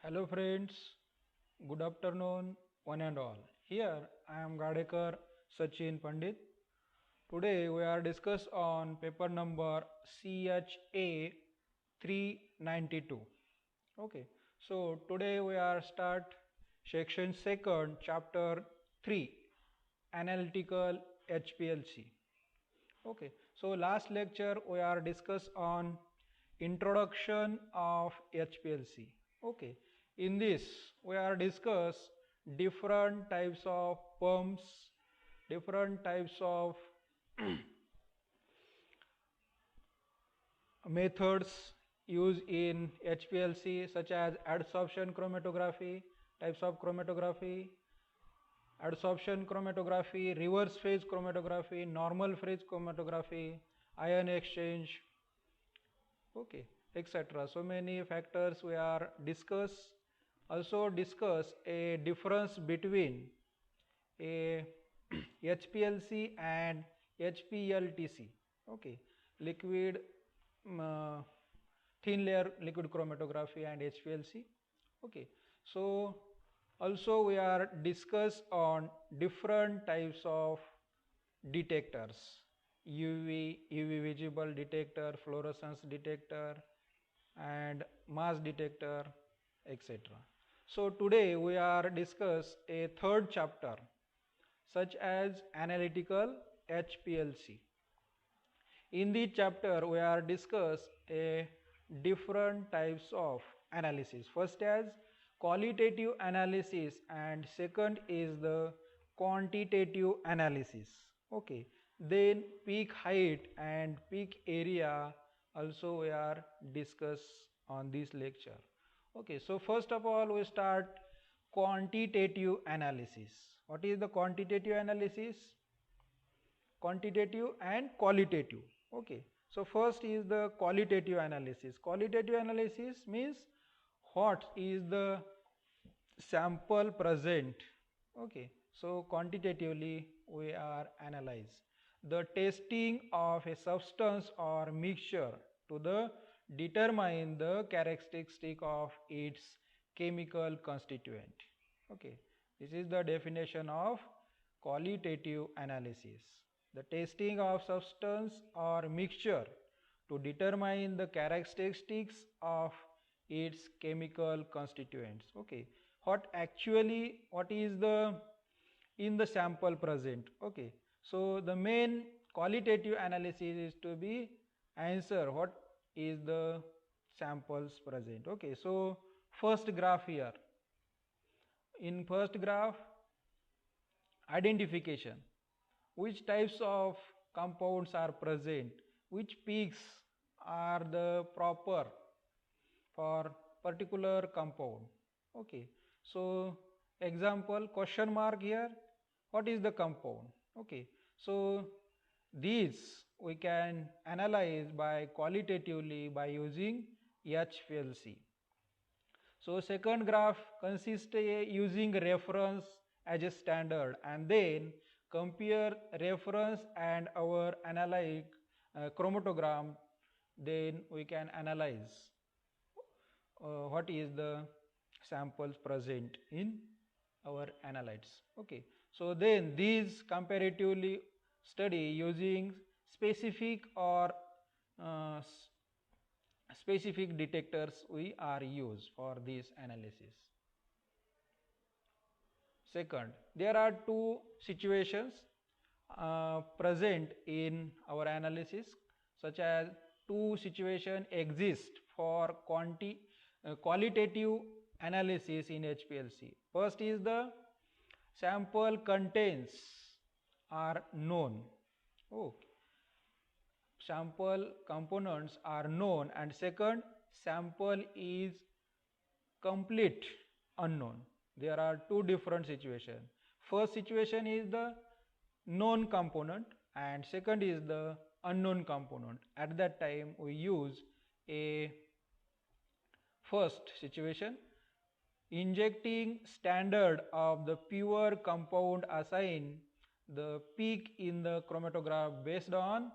Hello friends, good afternoon one and all. Here I am Gadekar Sachin Pandit. Today we are discuss on paper number CHA 392. Okay, so today we are start section second chapter 3 analytical HPLC. Okay, so last lecture we are discuss on introduction of HPLC. Okay, in this we are discuss different types of pumps, different types of methods used in HPLC such as adsorption chromatography, types of chromatography, adsorption chromatography, reverse phase chromatography, normal phase chromatography, ion exchange, okay, etc. So many factors we are discuss. Also discuss a difference between a HPLC and HPLTC. Okay, liquid thin layer liquid chromatography and HPLC. Okay, so also we are discuss on different types of detectors, UV visible detector, fluorescence detector and mass detector, etc. So today we are discuss a third chapter such as analytical HPLC. In this chapter we are discuss a different types of analysis. First as qualitative analysis and second is the quantitative analysis. Okay, then peak height and peak area also we are discuss on this lecture. Okay, so first of all we start quantitative analysis. What is the quantitative analysis? Quantitative and qualitative. Okay, so first is the qualitative analysis. Qualitative analysis means what is the sample present. Okay, so quantitatively we are analyze the testing of a substance or mixture to the determine the characteristic of its chemical constituent. Okay, this is the definition of qualitative analysis, the testing of substance or mixture to determine the characteristics of its chemical constituents. Okay, what is the in the sample present. Okay, so the main qualitative analysis is to be answer what is the samples present. Okay, so first graph here, in first graph identification, which types of compounds are present, which peaks are the proper for particular compound. Okay, so example question mark here, what is the compound? Okay, so these we can analyze by qualitatively by using HPLC. So second graph consists using reference as a standard and then compare reference and our analytic chromatogram, then we can analyze what is the samples present in our analytes. Okay, so then these comparatively study using specific or specific detectors we are used for this analysis. Second, there are two situations present in our analysis, such as two situations exist for qualitative analysis in HPLC. First is the sample contents are known. Okay, sample components are known, and second, sample is complete unknown. There are two different situations. First situation is the known component and second is the unknown component. At that time we use a first situation, injecting standard of the pure compound assign the peak in the chromatograph based on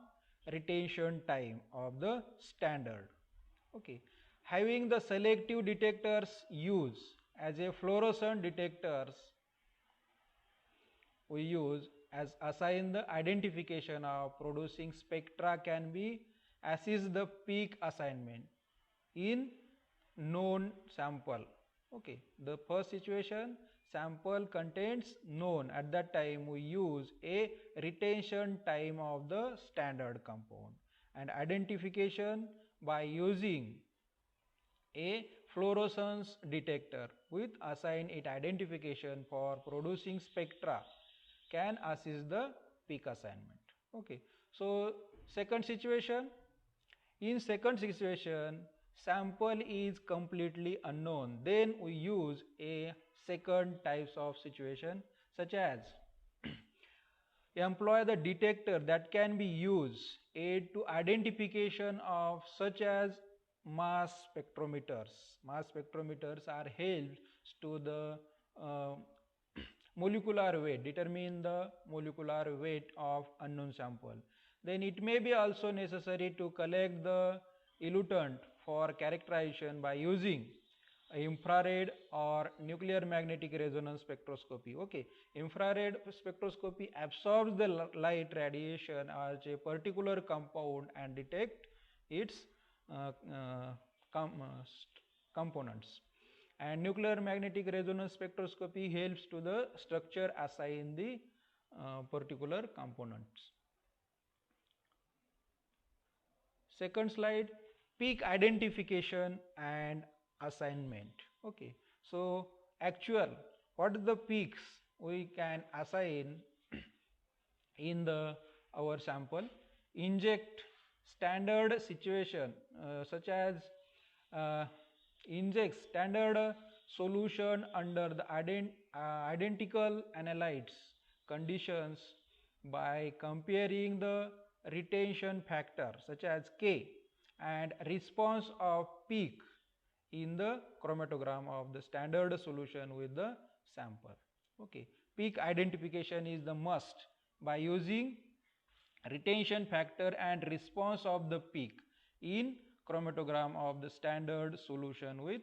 retention time of the standard. Okay, having the selective detectors use as a fluorescent detectors we use as assign the identification of producing spectra can be assist the peak assignment in known sample. Okay, the first situation, sample contains known, at that time we use a retention time of the standard compound, and identification by using a fluorescence detector with assign it identification for producing spectra can assist the peak assignment. Okay, so second situation, in second situation sample is completely unknown, then we use a second types of situation such as employ the detector that can be used aid to identification of such as mass spectrometers. Mass spectrometers are held to the molecular weight, determine the molecular weight of unknown sample. Then it may be also necessary to collect the elutant for characterization by using infrared or nuclear magnetic resonance spectroscopy. Okay, infrared spectroscopy absorbs the light radiation as a particular compound and detect its uh, uh, com components, and nuclear magnetic resonance spectroscopy helps to the structure assign the particular components. Second slide, peak identification and assignment. Okay, so actual, what is the peaks we can assign in the our sample? Inject standard situation such as uh, inject standard solution under the identical analytes conditions by comparing the retention factor such as K and response of peak in the chromatogram of the standard solution with the sample. Okay, peak identification is the must by using retention factor and response of the peak in chromatogram of the standard solution with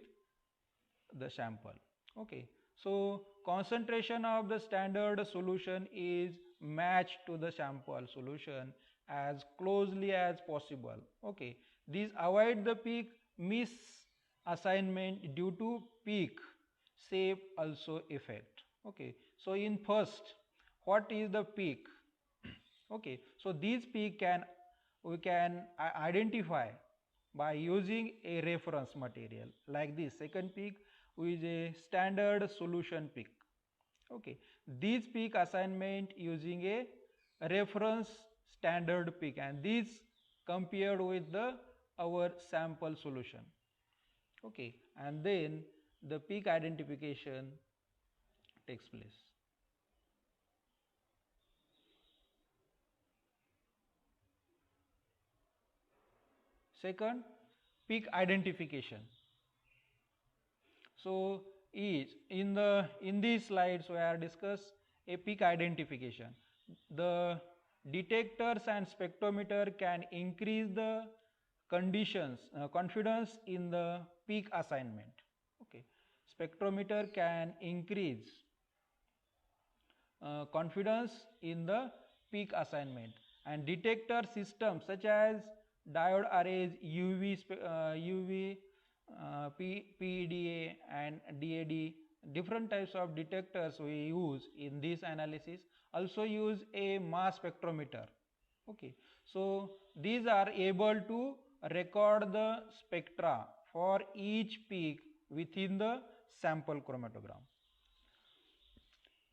the sample. Okay, so concentration of the standard solution is matched to the sample solution as closely as possible. Okay, these avoid the peak misassignment due to peak shape also effect. Okay, so in first, what is the peak? Okay, so these peak can we can identify by using a reference material like this. Second peak with a standard solution peak. Okay, these peak assignment using a reference standard peak, and these compared with the our sample solution. Okay, and then the peak identification takes place. Second, peak identification. So is in these slides we are discuss a peak identification. The detectors and spectrometer can increase the conditions confidence in the peak assignment. Okay, spectrometer can increase confidence in the peak assignment, and detector systems such as diode arrays, UV, PEDA and DAD, different types of detectors we use in this analysis, also use a mass spectrometer. Okay, so these are able to record the spectra for each peak within the sample chromatogram.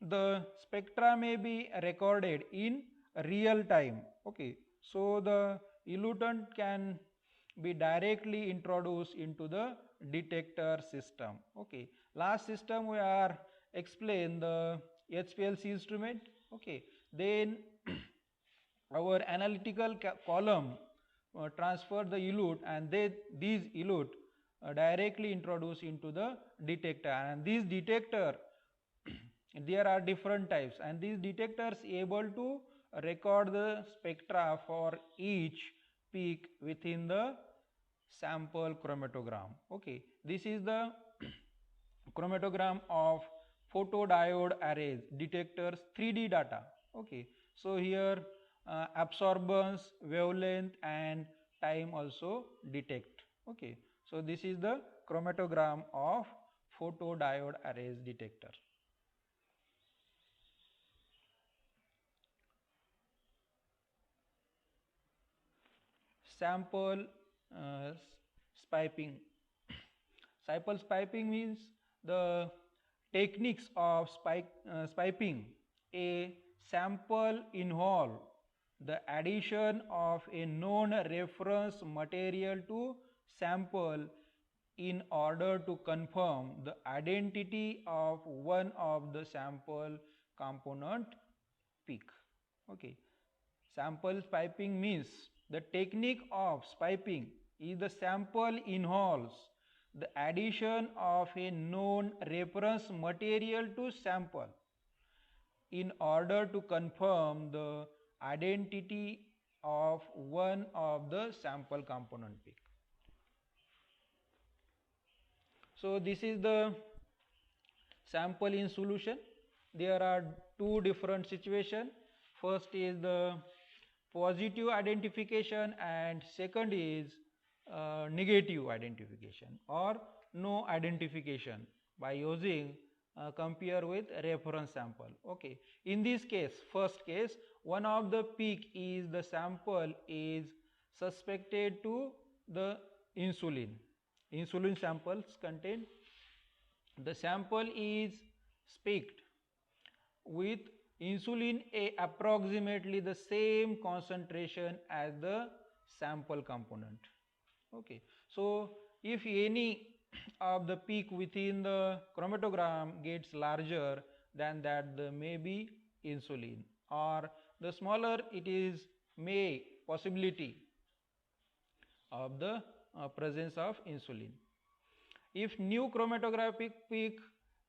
The spectra may be recorded in real time. Okay, so the elutant can be directly introduced into the detector system. Okay, last system we are explain the HPLC instrument. Okay, then our analytical column transfer the elute, and these elute directly introduced into the detector, and these detector there are different types, and these detectors able to record the spectra for each peak within the sample chromatogram. Okay, this is the chromatogram of photodiode arrays detectors 3D data. Okay, so here absorbance, wavelength and time also detect. Okay, so this is the chromatogram of photodiode arrays detector. Sample spiping. Sample spiping means the techniques of spiping. A sample involve the addition of a known reference material to sample in order to confirm the identity of one of the sample component peak. Okay. Sample spiping means the technique of spiping is the sample involves the addition of a known reference material to sample in order to confirm the identity of one of the sample component peak. So this is the sample in solution. There are two different situations. First is the positive identification and second is negative identification or no identification by using compare with reference sample. Okay, in this case, first case, one of the peak is the sample is suspected to the insulin samples contain. The sample is specked with insulin A approximately the same concentration as the sample component. Okay, so if any of the peak within the chromatogram gets larger than that, the may be insulin, or the smaller it is may possibility of the presence of insulin. If new chromatographic peak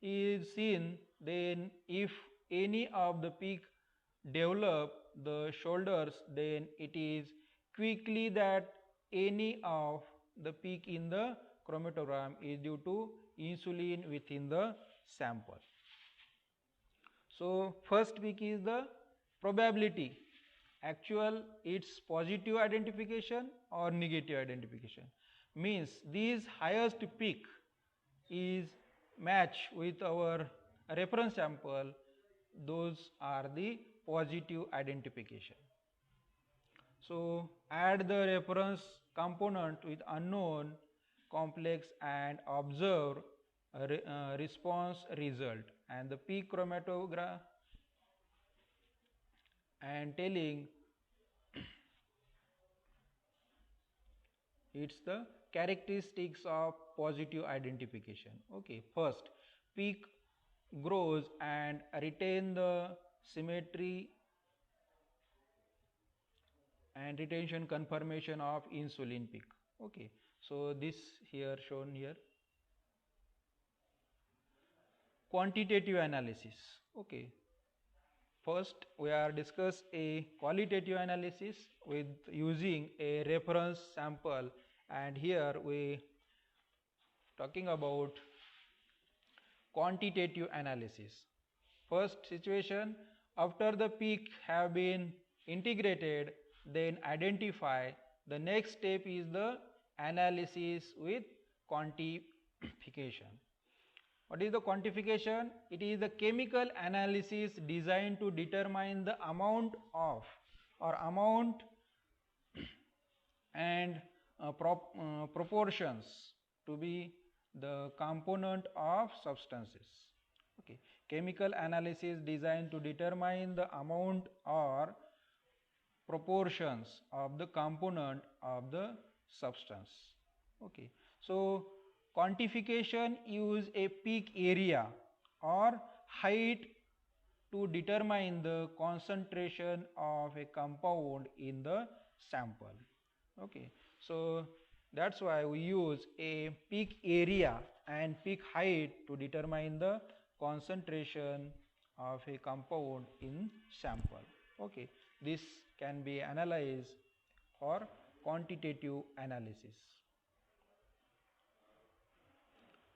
is seen, then if any of the peak develop the shoulders, then it is quickly that any of the peak in the chromatogram is due to insulin within the sample. So first peak is the probability, actual its positive identification or negative identification. Means this highest peak is match with our reference sample, those are the positive identification. So add the reference component with unknown complex and observe response result and the peak chromatograph and telling it's the characteristics of positive identification. Okay, first peak grows and retain the symmetry and retention confirmation of insulin peak. Okay, so this here shown here. Quantitative analysis. Okay, first we are discuss a qualitative analysis with using a reference sample, and here we talking about quantitative analysis. First situation, after the peak have been integrated, then identify. The next step is the analysis with quantification. What is the quantification? It is the chemical analysis designed to determine the amount of or amount and proportions to be the component of substances. Okay, chemical analysis designed to determine the amount or proportions of the component of the substance. Okay, so quantification use a peak area or height to determine the concentration of a compound in the sample. Okay, so that's why we use a peak area and peak height to determine the concentration of a compound in sample. Okay, this can be analyzed for quantitative analysis.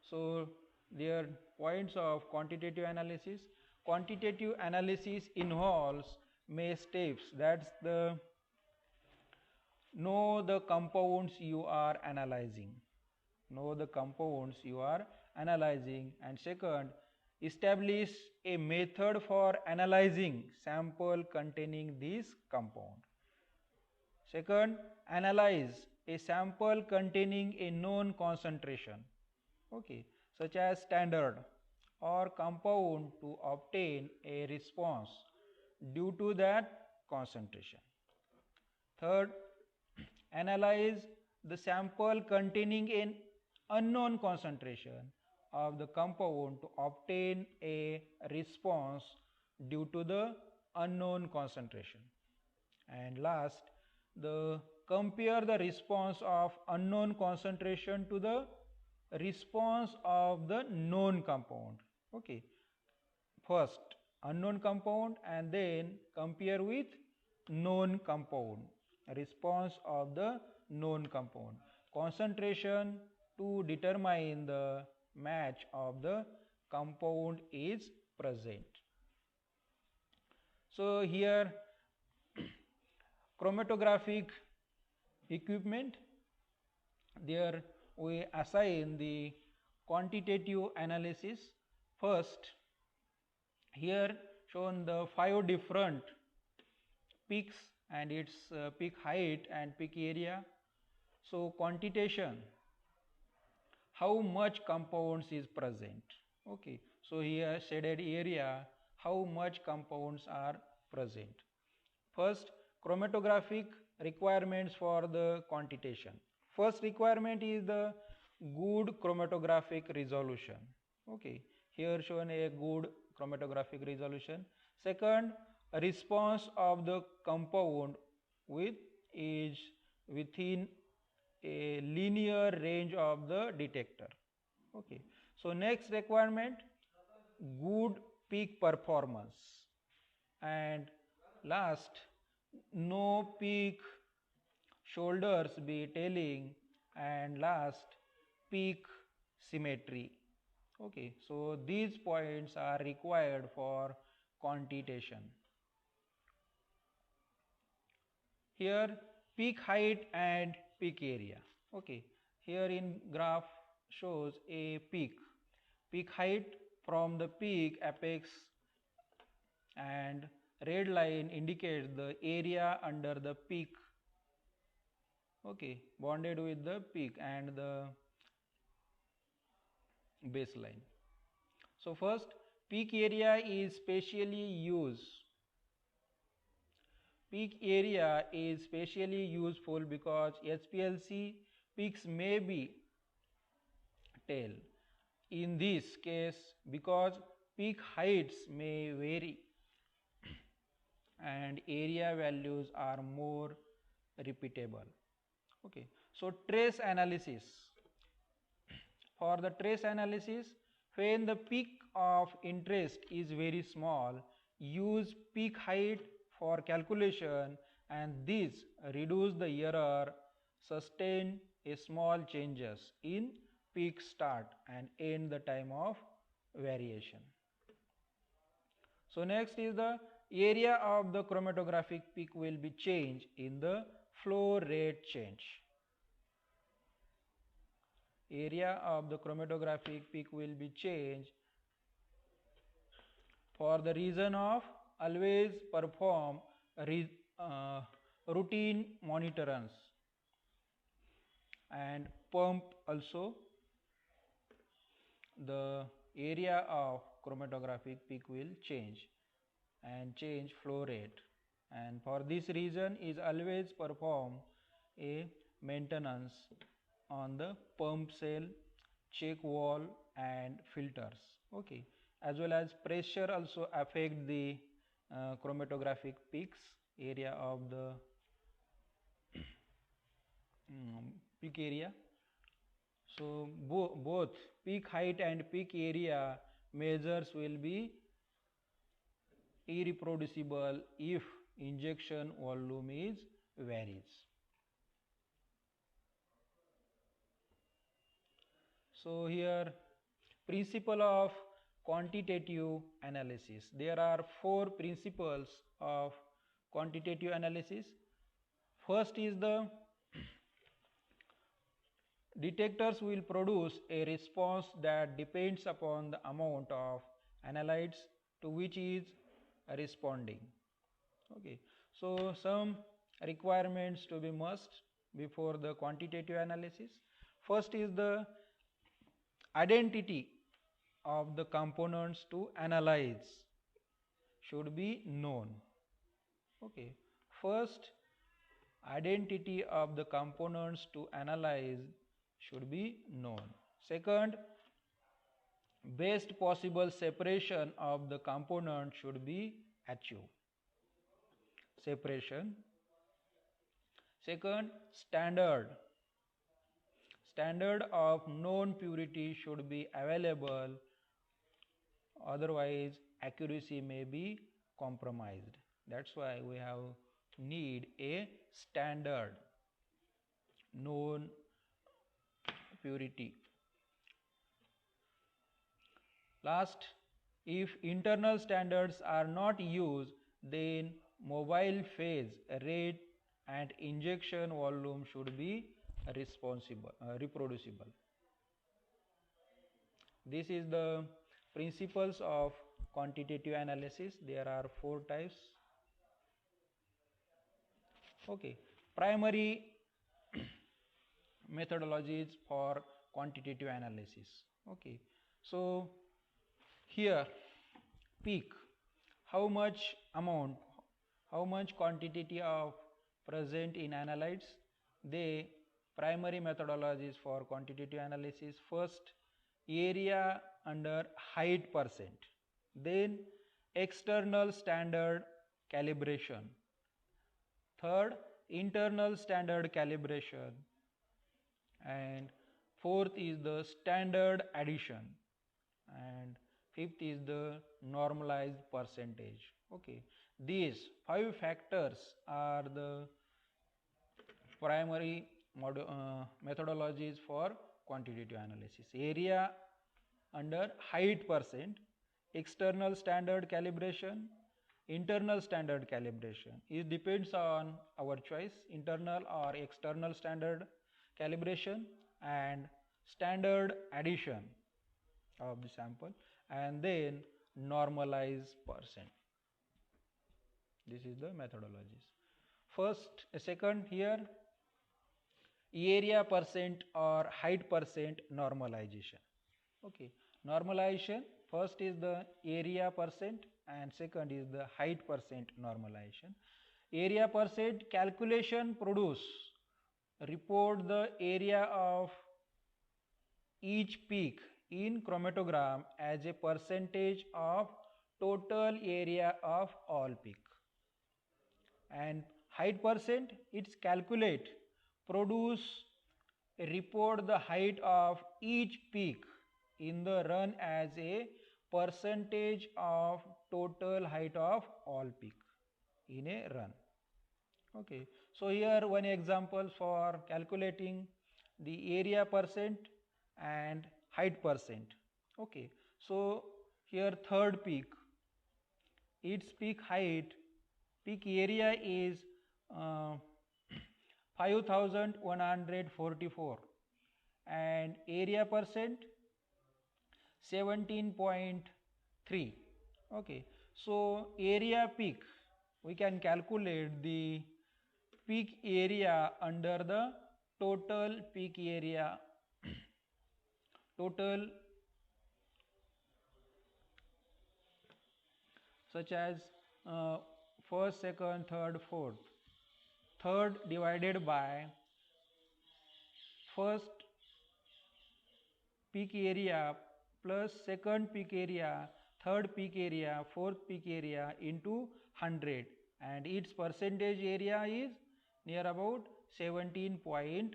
So there points of quantitative analysis. Quantitative analysis involves many steps. That's the know the compounds you are analyzing. Know the compounds you are analyzing. And second, establish a method for analyzing sample containing this compound. Second, analyze a sample containing a known concentration, okay, such as standard or compound to obtain a response due to that concentration. Third, analyze the sample containing an unknown concentration of the compound to obtain a response due to the unknown concentration. And last, the compare the response of unknown concentration to the response of the known compound. Okay, first unknown compound and then compare with known compound, response of the known compound, concentration to determine the match of the compound is present. So here chromatographic equipment, there we assign the quantitative analysis. First, here shown the 5 different peaks and its peak height and peak area. So quantitation, how much compounds is present. Okay, so here shaded area, how much compounds are present. First, chromatographic requirements for the quantitation. First requirement is the good chromatographic resolution. Okay, here shown a good chromatographic resolution. Second, response of the compound is within a linear range of the detector. Okay, so next requirement, good peak performance, and last, no peak shoulders be telling, and last, peak symmetry. Okay, so these points are required for quantitation. Here peak height and peak area. Okay, here in graph shows a peak height from the peak apex, and red line indicates the area under the peak, okay, bonded with the peak and the baseline. So first, peak area is specially used. Peak area is specially useful because HPLC peaks may be tell. In this case, because peak heights may vary and area values are more repeatable. Okay, so trace analysis. For the trace analysis, when the peak of interest is very small, use peak height for calculation, and this reduce the error, sustain a small changes in peak start and end the time of variation. So next is the area of the chromatographic peak will be changed in the flow rate change. Area of the chromatographic peak will be changed for the reason of always perform routine monitorings and pump also. The area of chromatographic peak will change and change flow rate, and for this reason is always perform a maintenance on the pump cell, check valve and filters. Okay, as well as pressure also affect the chromatographic peaks, area of the peak area. So both peak height and peak area measures will be irreproducible if injection volume is varies. So here Principle of quantitative analysis. There are 4 principles of quantitative analysis. First is the detectors will produce a response that depends upon the amount of analytes to which is responding. Okay, so some requirements to be must before the quantitative analysis. First is the identity of the components to analyze should be known. Okay, first identity of the components to analyze should be known. Second, best possible separation of the component should be achieved. Separation. Second, standard of known purity should be available, otherwise accuracy may be compromised. That's why we have need a standard known purity. Last, if internal standards are not used, then mobile phase rate and injection volume should be reproducible. This is the principles of quantitative analysis. There are 4 types. Okay, primary methodologies for quantitative analysis. Okay, so here peak, how much quantity of present in analytes. The primary methodologies for quantitative analysis: first, area under height percent, then external standard calibration, third, internal standard calibration, and fourth is the standard addition, and fifth is the normalized percentage. Okay, these 5 factors are the primary methodologies for quantitative analysis: area under height percent, external standard calibration, internal standard calibration. It depends on our choice, internal or external standard calibration, and standard addition of the sample, and then normalize percent. This is the methodologies. Second here, area percent or height percent normalization. Okay, normalization, first is the area percent and second is the height percent normalization. Area percent calculation report the area of each peak in chromatogram as a percentage of total area of all peak. And height percent, it's report the height of each peak in the run as a percentage of total height of all peak in a run. Okay, so here one example for calculating the area percent and height percent. Okay, so here third peak, its peak area is 5144 and area percent 17.3. Okay, so area peak, we can calculate the peak area under the total peak area, total such as first, second, third, fourth. Third divided by first peak area plus second peak area, third peak area, fourth peak area into 100, and its percentage area is near about 17.3%.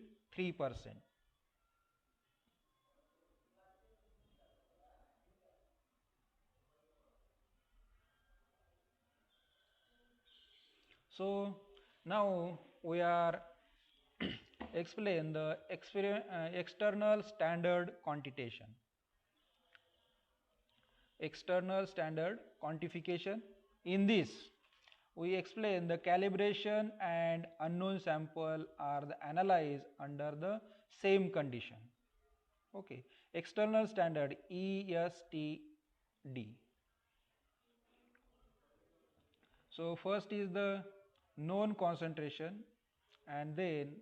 So now we are explain the external standard quantitation. external standard quantification. In this, we explain the calibration and unknown sample are analyzed under the same condition. Okay, external standard ESTD. So first is the known concentration, and then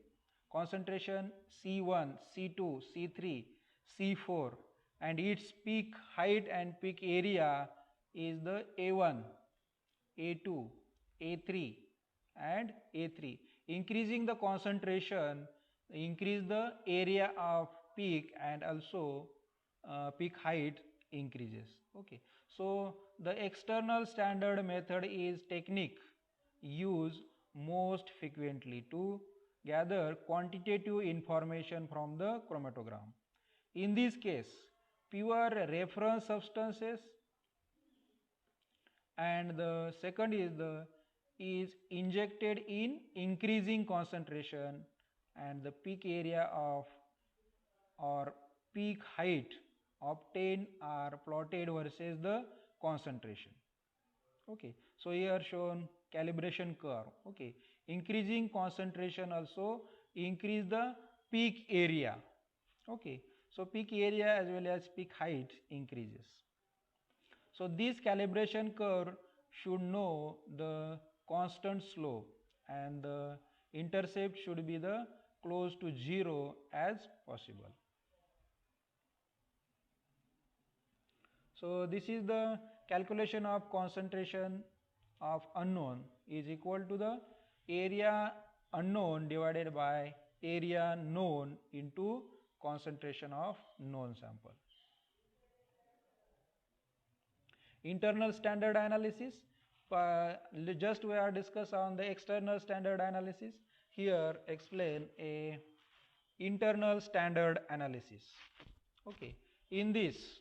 concentration C1, C2, C3, C4, and its peak height and peak area is the A1, A2, A3 and A3. Increasing the concentration, increase the area of peak and also peak height increases. Okay, so the external standard method is technique used most frequently to gather quantitative information from the chromatogram. In this case, pure reference substances, and the second is injected in increasing concentration, and the peak area of or peak height obtained are plotted versus the concentration. Okay, so here shown calibration curve. Okay, increasing concentration also increase the peak area. Okay, so peak area as well as peak height increases. So this calibration curve should know the constant slope, and the intercept should be the close to 0 as possible. So this is the calculation of concentration of unknown is equal to the area unknown divided by area known into concentration of known sample. Internal standard analysis, just we are discuss on the external standard analysis. Here explain a internal standard analysis. Okay, in this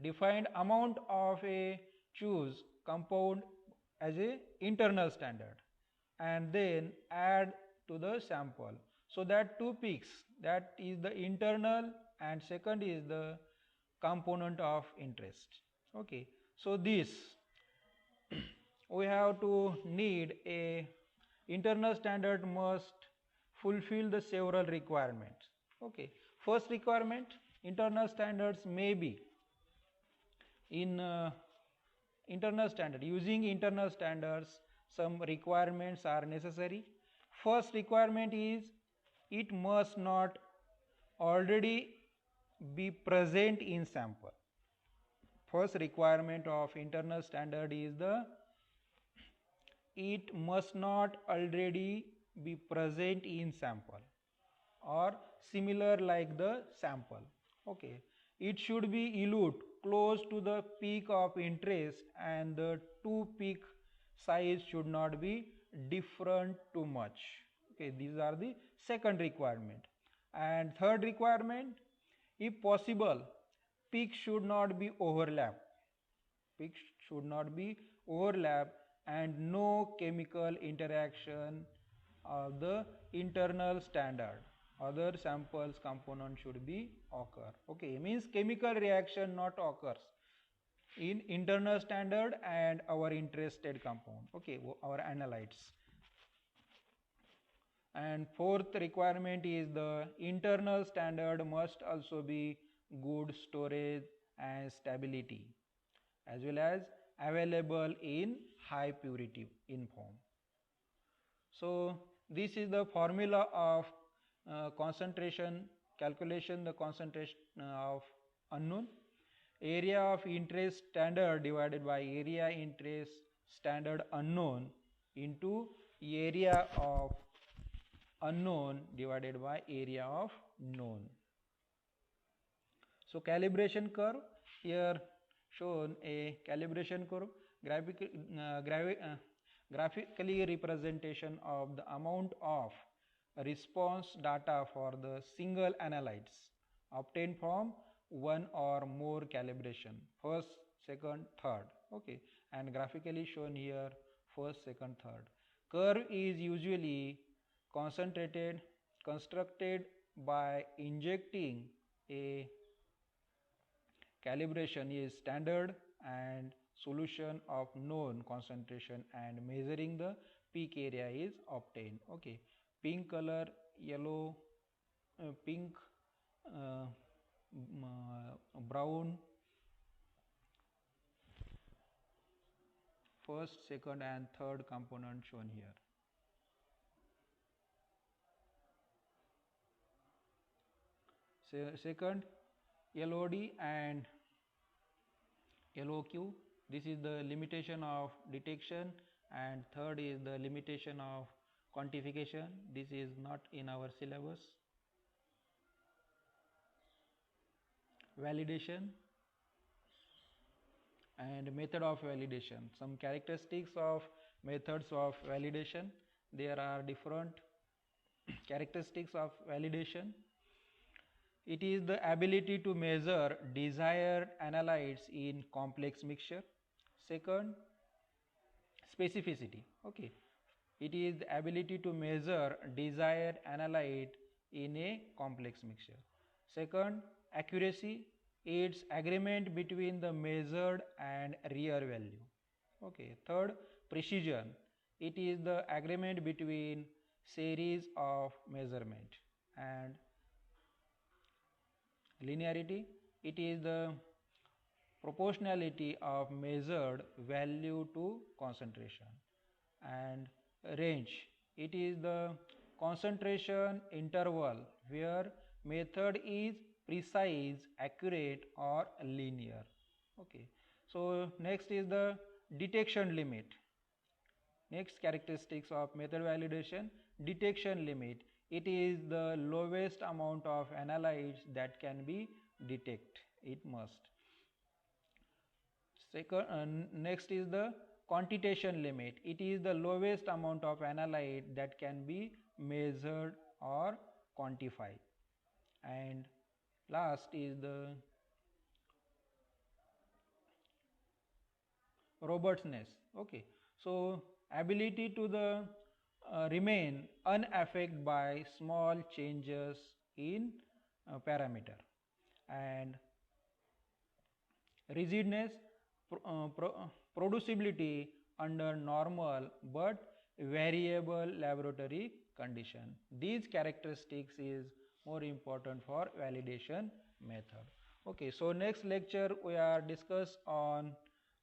defined amount of a choose compound as a internal standard and then add to the sample, so that two peaks, that is the internal and second is the component of interest. Okay, so this we have to need a internal standard must fulfill the several requirements. Okay, first requirement, internal standards may be in internal standard. Using internal standards, some requirements are necessary. First requirement is it must not already be present in sample. First requirement of internal standard is it must not already be present in sample or similar like the sample. Okay, it should be elute close to the peak of interest, and the two peak size should not be different too much. Okay, these are the second requirement. And third requirement, if possible, peak should not be overlap. Peak should not be overlap, and no chemical interaction of the internal standard. Other samples component should be occur. Okay, means chemical reaction not occurs in internal standard and our interested compound. Okay, our analytes. And fourth requirement is the internal standard must also be good storage and stability, as well as available in high purity in form. So this is the formula of concentration calculation, the concentration of unknown. Area of interest standard divided by area interest standard unknown into area of unknown divided by area of known. So calibration curve, here shown a calibration curve, graphically representation of the amount of response data for the single analytes obtained from one or more calibration, first, second, third. Okay, and graphically shown here first, second, third. Curve is usually constructed by injecting a calibration is standard and solution of known concentration and measuring the peak area is obtained. Okay, pink color, yellow, pink, brown, first, second and third component shown here. Second, LOD and LOQ, this is the limitation of detection, and third is the limitation of quantification. This is not in our syllabus. Validation and method of validation. Some characteristics of methods of validation. There are different characteristics of validation. It is the ability to measure desired analytes in complex mixture. Second, specificity. Okay, it is the ability to measure desired analyte in a complex mixture. Second, accuracy. It's agreement between the measured and real value. Okay. Third, precision. It is the agreement between series of measurement. And linearity, it is the proportionality of measured value to concentration. And range, it is the concentration interval where method is precise, accurate or linear. Okay, so next is the detection limit. Next characteristics of method validation, detection limit. It is the lowest amount of analytes that can be detected. It must. Second, next is the quantitation limit. It is the lowest amount of analyte that can be measured or quantified. And last is the robustness. Okay, so ability to the remain unaffected by small changes in parameter. And rigidness, producibility under normal but variable laboratory condition. These characteristics is more important for validation method. Okay, so next lecture we are discuss on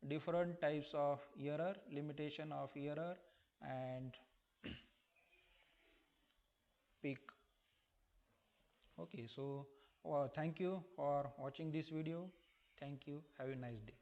different types of error, limitation of error and peak. Okay, so thank you for watching this video. Thank you. Have a nice day.